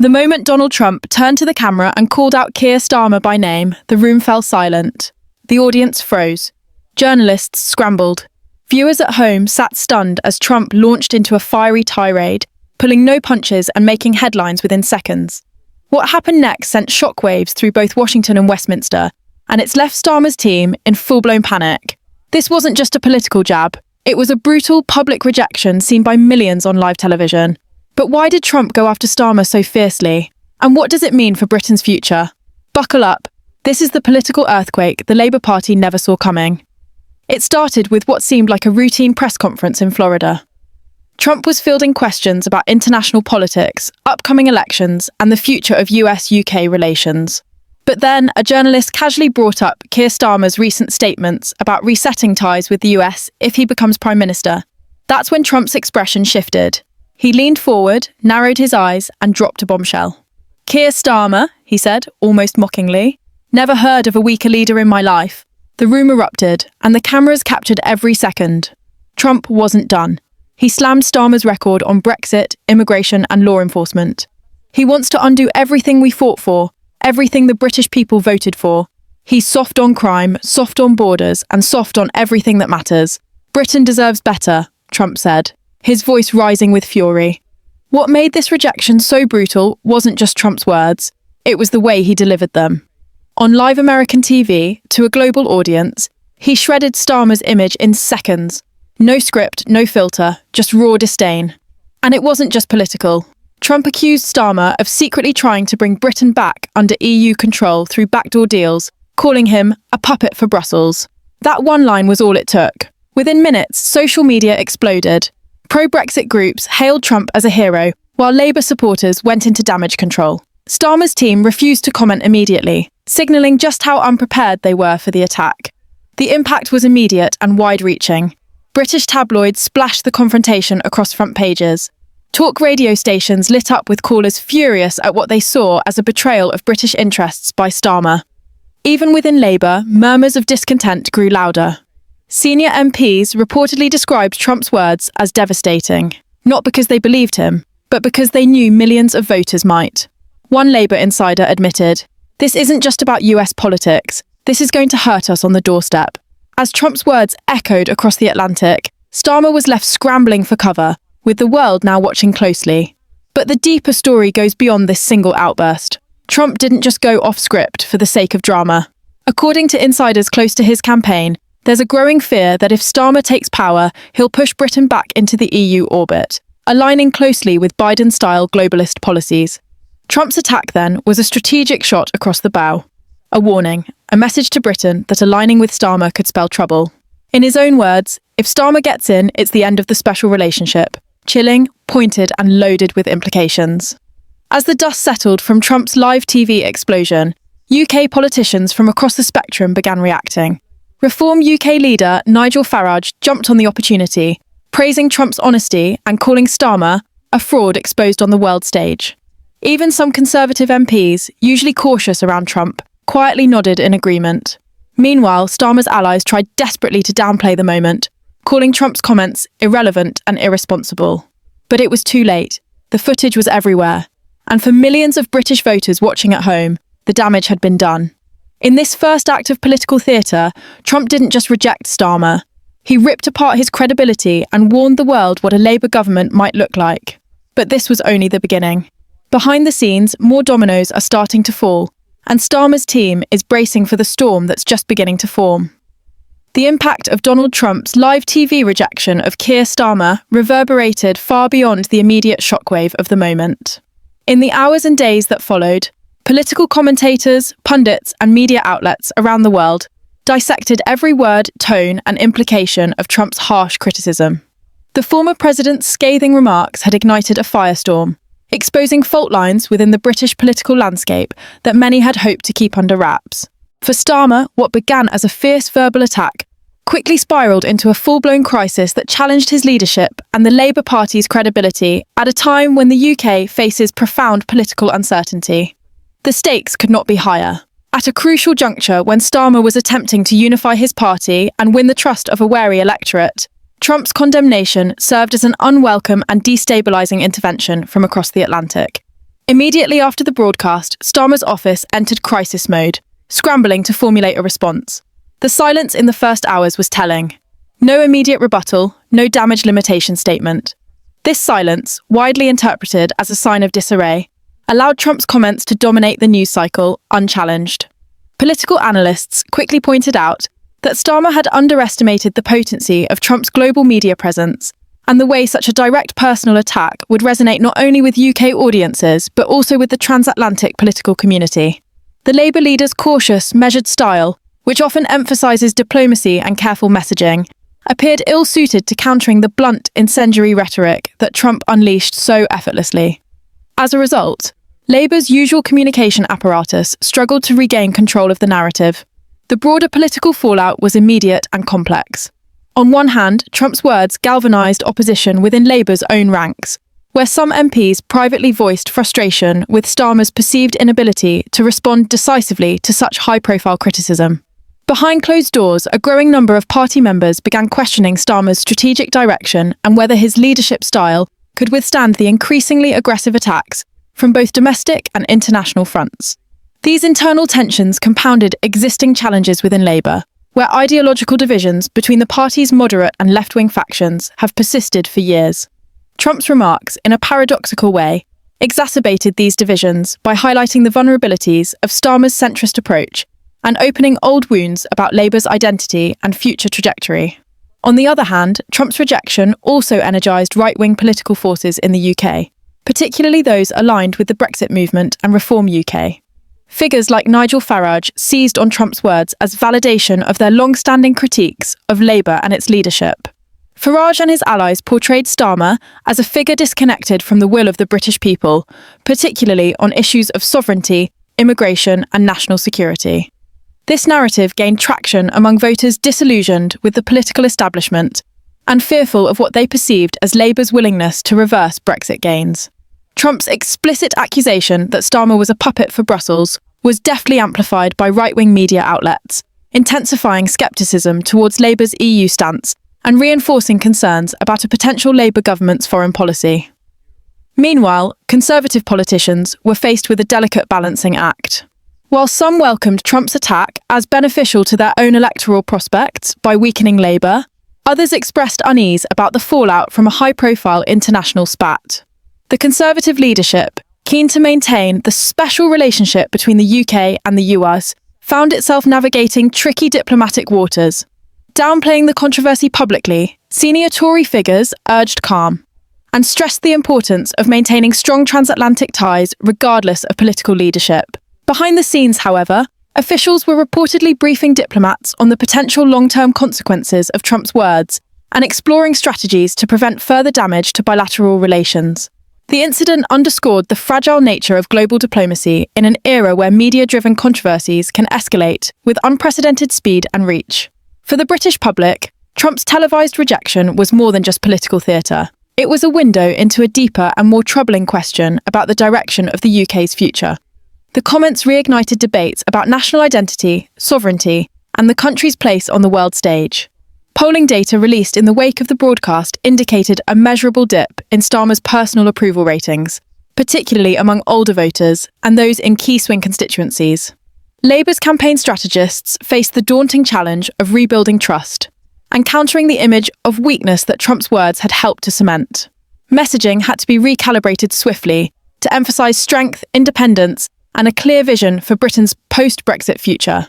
The moment Donald Trump turned to the camera and called out Keir Starmer by name, the room fell silent. The audience froze. Journalists scrambled. Viewers at home sat stunned as Trump launched into a fiery tirade, pulling no punches and making headlines within seconds. What happened next sent shockwaves through both Washington and Westminster, and it's left Starmer's team in full-blown panic. This wasn't just a political jab. It was a brutal public rejection seen by millions on live television. But why did Trump go after Starmer so fiercely? And what does it mean for Britain's future? Buckle up. This is the political earthquake the Labour Party never saw coming. It started with what seemed like a routine press conference in Florida. Trump was fielding questions about international politics, upcoming elections, and the future of US-UK relations. But then a journalist casually brought up Keir Starmer's recent statements about resetting ties with the US if he becomes Prime Minister. That's when Trump's expression shifted. He leaned forward, narrowed his eyes, and dropped a bombshell. "Keir Starmer," he said, almost mockingly. "Never heard of a weaker leader in my life." The room erupted, and the cameras captured every second. Trump wasn't done. He slammed Starmer's record on Brexit, immigration, and law enforcement. He wants to undo everything we fought for, everything the British people voted for. He's soft on crime, soft on borders, and soft on everything that matters. "Britain deserves better," Trump said, his voice rising with fury. What made this rejection so brutal wasn't just Trump's words, it was the way he delivered them. On live American TV, to a global audience, he shredded Starmer's image in seconds. No script, no filter, just raw disdain. And it wasn't just political. Trump accused Starmer of secretly trying to bring Britain back under EU control through backdoor deals, calling him a puppet for Brussels. That one line was all it took. Within minutes, social media exploded. Pro-Brexit groups hailed Trump as a hero, while Labour supporters went into damage control. Starmer's team refused to comment immediately, signalling just how unprepared they were for the attack. The impact was immediate and wide-reaching. British tabloids splashed the confrontation across front pages. Talk radio stations lit up with callers furious at what they saw as a betrayal of British interests by Starmer. Even within Labour, murmurs of discontent grew louder. Senior MPs reportedly described Trump's words as devastating, not because they believed him, but because they knew millions of voters might. One Labour insider admitted, "This isn't just about US politics, this is going to hurt us on the doorstep." As Trump's words echoed across the Atlantic, Starmer was left scrambling for cover, with the world now watching closely. But the deeper story goes beyond this single outburst. Trump didn't just go off script for the sake of drama. According to insiders close to his campaign, there's a growing fear that if Starmer takes power, he'll push Britain back into the EU orbit, aligning closely with Biden-style globalist policies. Trump's attack, then, was a strategic shot across the bow. A warning, a message to Britain that aligning with Starmer could spell trouble. In his own words, if Starmer gets in, it's the end of the special relationship. Chilling, pointed, and loaded with implications. As the dust settled from Trump's live TV explosion, UK politicians from across the spectrum began reacting. Reform UK leader Nigel Farage jumped on the opportunity, praising Trump's honesty and calling Starmer a fraud exposed on the world stage. Even some Conservative MPs, usually cautious around Trump, quietly nodded in agreement. Meanwhile, Starmer's allies tried desperately to downplay the moment, calling Trump's comments irrelevant and irresponsible. But it was too late. The footage was everywhere. And for millions of British voters watching at home, the damage had been done. In this first act of political theatre, Trump didn't just reject Starmer. He ripped apart his credibility and warned the world what a Labour government might look like. But this was only the beginning. Behind the scenes, more dominoes are starting to fall, and Starmer's team is bracing for the storm that's just beginning to form. The impact of Donald Trump's live TV rejection of Keir Starmer reverberated far beyond the immediate shockwave of the moment. In the hours and days that followed, political commentators, pundits, and media outlets around the world dissected every word, tone, and implication of Trump's harsh criticism. The former president's scathing remarks had ignited a firestorm, exposing fault lines within the British political landscape that many had hoped to keep under wraps. For Starmer, what began as a fierce verbal attack quickly spiraled into a full-blown crisis that challenged his leadership and the Labour Party's credibility at a time when the UK faces profound political uncertainty. The stakes could not be higher. At a crucial juncture when Starmer was attempting to unify his party and win the trust of a wary electorate, Trump's condemnation served as an unwelcome and destabilising intervention from across the Atlantic. Immediately after the broadcast, Starmer's office entered crisis mode, scrambling to formulate a response. The silence in the first hours was telling. No immediate rebuttal, no damage limitation statement. This silence, widely interpreted as a sign of disarray, allowed Trump's comments to dominate the news cycle unchallenged. Political analysts quickly pointed out that Starmer had underestimated the potency of Trump's global media presence and the way such a direct personal attack would resonate not only with UK audiences but also with the transatlantic political community. The Labour leader's cautious, measured style, which often emphasises diplomacy and careful messaging, appeared ill-suited to countering the blunt, incendiary rhetoric that Trump unleashed so effortlessly. As a result, Labour's usual communication apparatus struggled to regain control of the narrative. The broader political fallout was immediate and complex. On one hand, Trump's words galvanised opposition within Labour's own ranks, where some MPs privately voiced frustration with Starmer's perceived inability to respond decisively to such high-profile criticism. Behind closed doors, a growing number of party members began questioning Starmer's strategic direction and whether his leadership style could withstand the increasingly aggressive attacks from both domestic and international fronts. These internal tensions compounded existing challenges within Labour, where ideological divisions between the party's moderate and left-wing factions have persisted for years. Trump's remarks, in a paradoxical way, exacerbated these divisions by highlighting the vulnerabilities of Starmer's centrist approach and opening old wounds about Labour's identity and future trajectory. On the other hand, Trump's rejection also energised right-wing political forces in the UK, particularly those aligned with the Brexit movement and Reform UK. Figures like Nigel Farage seized on Trump's words as validation of their long-standing critiques of Labour and its leadership. Farage and his allies portrayed Starmer as a figure disconnected from the will of the British people, particularly on issues of sovereignty, immigration, and national security. This narrative gained traction among voters disillusioned with the political establishment and fearful of what they perceived as Labour's willingness to reverse Brexit gains. Trump's explicit accusation that Starmer was a puppet for Brussels was deftly amplified by right-wing media outlets, intensifying scepticism towards Labour's EU stance and reinforcing concerns about a potential Labour government's foreign policy. Meanwhile, Conservative politicians were faced with a delicate balancing act. While some welcomed Trump's attack as beneficial to their own electoral prospects by weakening Labour, others expressed unease about the fallout from a high-profile international spat. The Conservative leadership, keen to maintain the special relationship between the UK and the US, found itself navigating tricky diplomatic waters. Downplaying the controversy publicly, senior Tory figures urged calm and stressed the importance of maintaining strong transatlantic ties regardless of political leadership. Behind the scenes, however, officials were reportedly briefing diplomats on the potential long-term consequences of Trump's words and exploring strategies to prevent further damage to bilateral relations. The incident underscored the fragile nature of global diplomacy in an era where media-driven controversies can escalate with unprecedented speed and reach. For the British public, Trump's televised rejection was more than just political theatre. It was a window into a deeper and more troubling question about the direction of the UK's future. The comments reignited debates about national identity, sovereignty, and the country's place on the world stage. Polling data released in the wake of the broadcast indicated a measurable dip in Starmer's personal approval ratings, particularly among older voters and those in key swing constituencies. Labour's campaign strategists faced the daunting challenge of rebuilding trust and countering the image of weakness that Trump's words had helped to cement. Messaging had to be recalibrated swiftly to emphasise strength, independence, and a clear vision for Britain's post-Brexit future.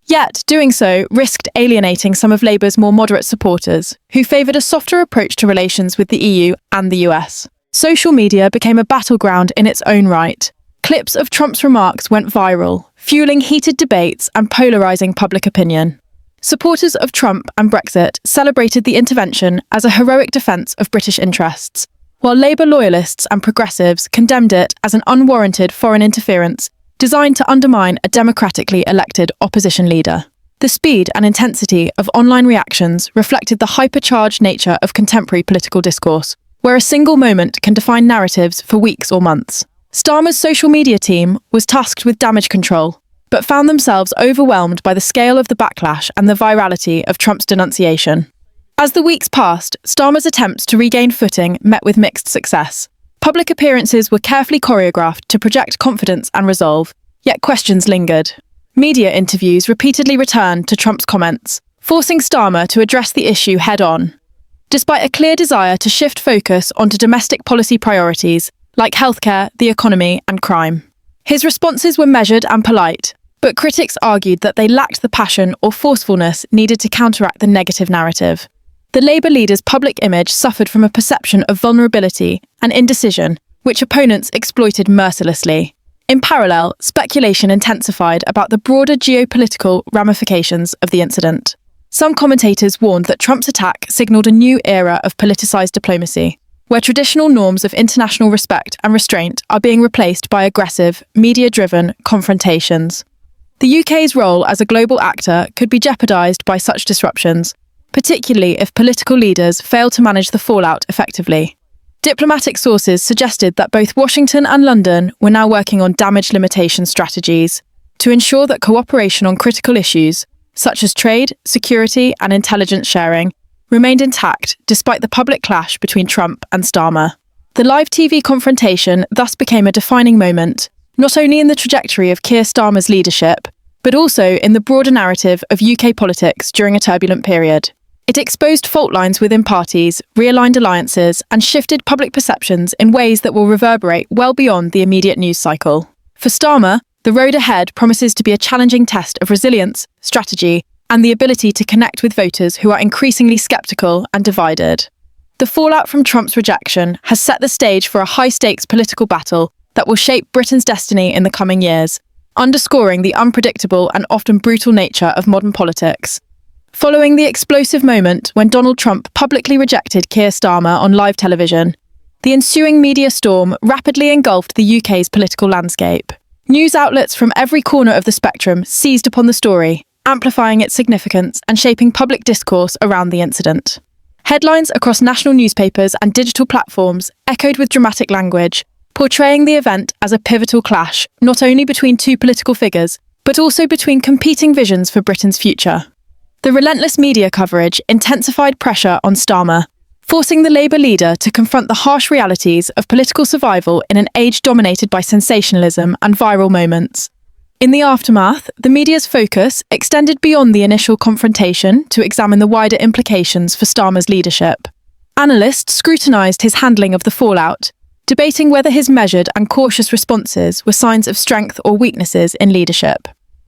Yet, doing so risked alienating some of Labour's more moderate supporters, who favoured a softer approach to relations with the EU and the US. Social media became a battleground in its own right. Clips of Trump's remarks went viral, fueling heated debates and polarising public opinion. Supporters of Trump and Brexit celebrated the intervention as a heroic defence of British interests, while Labour loyalists and progressives condemned it as an unwarranted foreign interference designed to undermine a democratically elected opposition leader. The speed and intensity of online reactions reflected the hypercharged nature of contemporary political discourse, where a single moment can define narratives for weeks or months. Starmer's social media team was tasked with damage control, but found themselves overwhelmed by the scale of the backlash and the virality of Trump's denunciation. As the weeks passed, Starmer's attempts to regain footing met with mixed success. Public appearances were carefully choreographed to project confidence and resolve, yet questions lingered. Media interviews repeatedly returned to Trump's comments, forcing Starmer to address the issue head-on. Despite a clear desire to shift focus onto domestic policy priorities like healthcare, the economy, and crime, his responses were measured and polite, but critics argued that they lacked the passion or forcefulness needed to counteract the negative narrative. The Labour leader's public image suffered from a perception of vulnerability and indecision, which opponents exploited mercilessly. In parallel, speculation intensified about the broader geopolitical ramifications of the incident. Some commentators warned that Trump's attack signaled a new era of politicized diplomacy, where traditional norms of international respect and restraint are being replaced by aggressive, media-driven confrontations. The UK's role as a global actor could be jeopardized by such disruptions, particularly if political leaders fail to manage the fallout effectively. Diplomatic sources suggested that both Washington and London were now working on damage limitation strategies to ensure that cooperation on critical issues, such as trade, security, and intelligence sharing, remained intact despite the public clash between Trump and Starmer. The live TV confrontation thus became a defining moment, not only in the trajectory of Keir Starmer's leadership, but also in the broader narrative of UK politics during a turbulent period. It exposed fault lines within parties, realigned alliances, and shifted public perceptions in ways that will reverberate well beyond the immediate news cycle. For Starmer, the road ahead promises to be a challenging test of resilience, strategy, and the ability to connect with voters who are increasingly skeptical and divided. The fallout from Trump's rejection has set the stage for a high-stakes political battle that will shape Britain's destiny in the coming years, underscoring the unpredictable and often brutal nature of modern politics. Following the explosive moment when Donald Trump publicly rejected Keir Starmer on live television, the ensuing media storm rapidly engulfed the UK's political landscape. News outlets from every corner of the spectrum seized upon the story, amplifying its significance and shaping public discourse around the incident. Headlines across national newspapers and digital platforms echoed with dramatic language, portraying the event as a pivotal clash, not only between two political figures, but also between competing visions for Britain's future. The relentless media coverage intensified pressure on Starmer, forcing the Labour leader to confront the harsh realities of political survival in an age dominated by sensationalism and viral moments. In the aftermath, the media's focus extended beyond the initial confrontation to examine the wider implications for Starmer's leadership. Analysts scrutinised his handling of the fallout, debating whether his measured and cautious responses were signs of strength or weaknesses in leadership.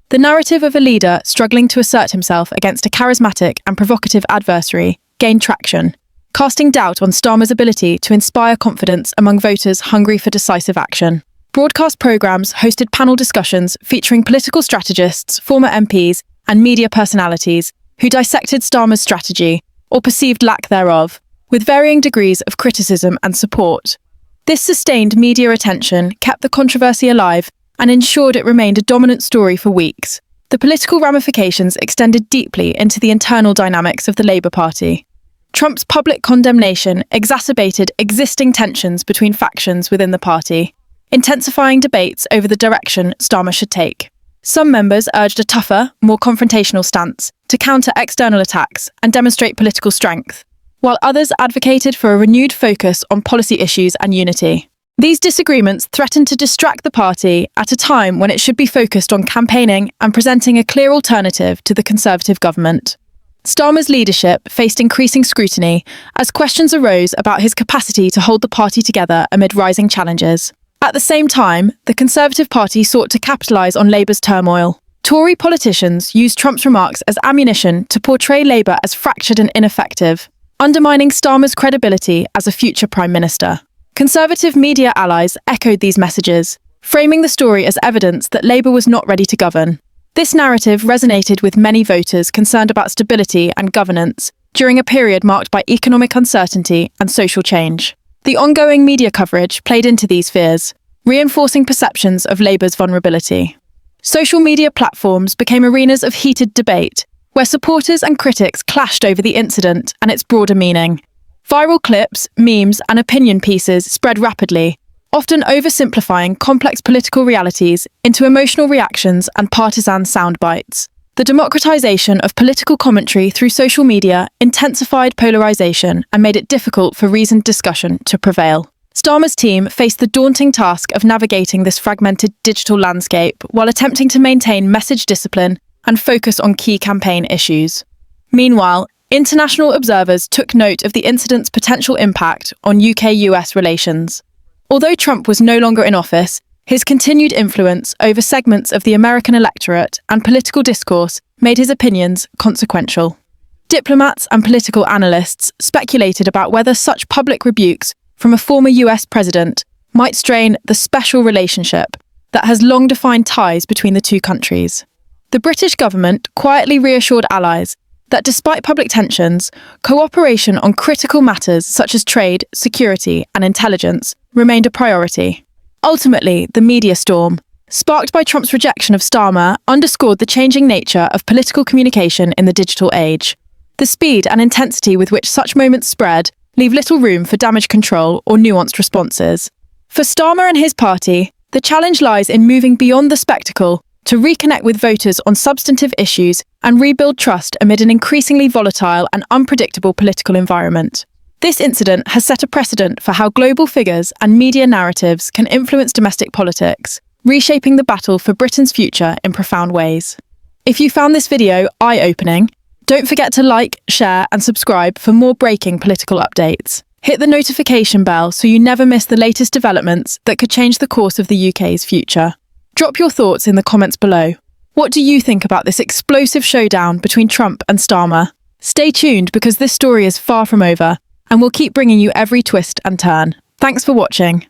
The narrative of a leader struggling to assert himself against a charismatic and provocative adversary gained traction, casting doubt on Starmer's ability to inspire confidence among voters hungry for decisive action. Broadcast programmes hosted panel discussions featuring political strategists, former MPs, and media personalities who dissected Starmer's strategy, or perceived lack thereof, with varying degrees of criticism and support. This sustained media attention kept the controversy alive and ensured it remained a dominant story for weeks. The political ramifications extended deeply into the internal dynamics of the Labour Party. Trump's public condemnation exacerbated existing tensions between factions within the party, intensifying debates over the direction Starmer should take. Some members urged a tougher, more confrontational stance to counter external attacks and demonstrate political strength, while others advocated for a renewed focus on policy issues and unity. These disagreements threatened to distract the party at a time when it should be focused on campaigning and presenting a clear alternative to the Conservative government. Starmer's leadership faced increasing scrutiny as questions arose about his capacity to hold the party together amid rising challenges. At the same time, the Conservative Party sought to capitalise on Labour's turmoil. Tory politicians used Trump's remarks as ammunition to portray Labour as fractured and ineffective, undermining Starmer's credibility as a future Prime Minister. Conservative media allies echoed these messages, framing the story as evidence that Labour was not ready to govern. This narrative resonated with many voters concerned about stability and governance during a period marked by economic uncertainty and social change. The ongoing media coverage played into these fears, reinforcing perceptions of Labour's vulnerability. Social media platforms became arenas of heated debate, where supporters and critics clashed over the incident and its broader meaning. Viral clips, memes, and opinion pieces spread rapidly, often oversimplifying complex political realities into emotional reactions and partisan sound bites. The democratization of political commentary through social media intensified polarization and made it difficult for reasoned discussion to prevail. Starmer's team faced the daunting task of navigating this fragmented digital landscape while attempting to maintain message discipline and focus on key campaign issues. Meanwhile, international observers took note of the incident's potential impact on UK-US relations. Although Trump was no longer in office, his continued influence over segments of the American electorate and political discourse made his opinions consequential. Diplomats and political analysts speculated about whether such public rebukes from a former US president might strain the special relationship that has long defined ties between the two countries. The British government quietly reassured allies that despite public tensions, cooperation on critical matters such as trade, security, and intelligence remained a priority. Ultimately, the media storm, sparked by Trump's rejection of Starmer, underscored the changing nature of political communication in the digital age. The speed and intensity with which such moments spread leave little room for damage control or nuanced responses. For Starmer and his party, the challenge lies in moving beyond the spectacle to reconnect with voters on substantive issues and rebuild trust amid an increasingly volatile and unpredictable political environment. This incident has set a precedent for how global figures and media narratives can influence domestic politics, reshaping the battle for Britain's future in profound ways. If you found this video eye-opening, don't forget to like, share, and subscribe for more breaking political updates. Hit the notification bell so you never miss the latest developments that could change the course of the UK's future. Drop your thoughts in the comments below. What do you think about this explosive showdown between Trump and Starmer? Stay tuned because this story is far from over, and we'll keep bringing you every twist and turn. Thanks for watching.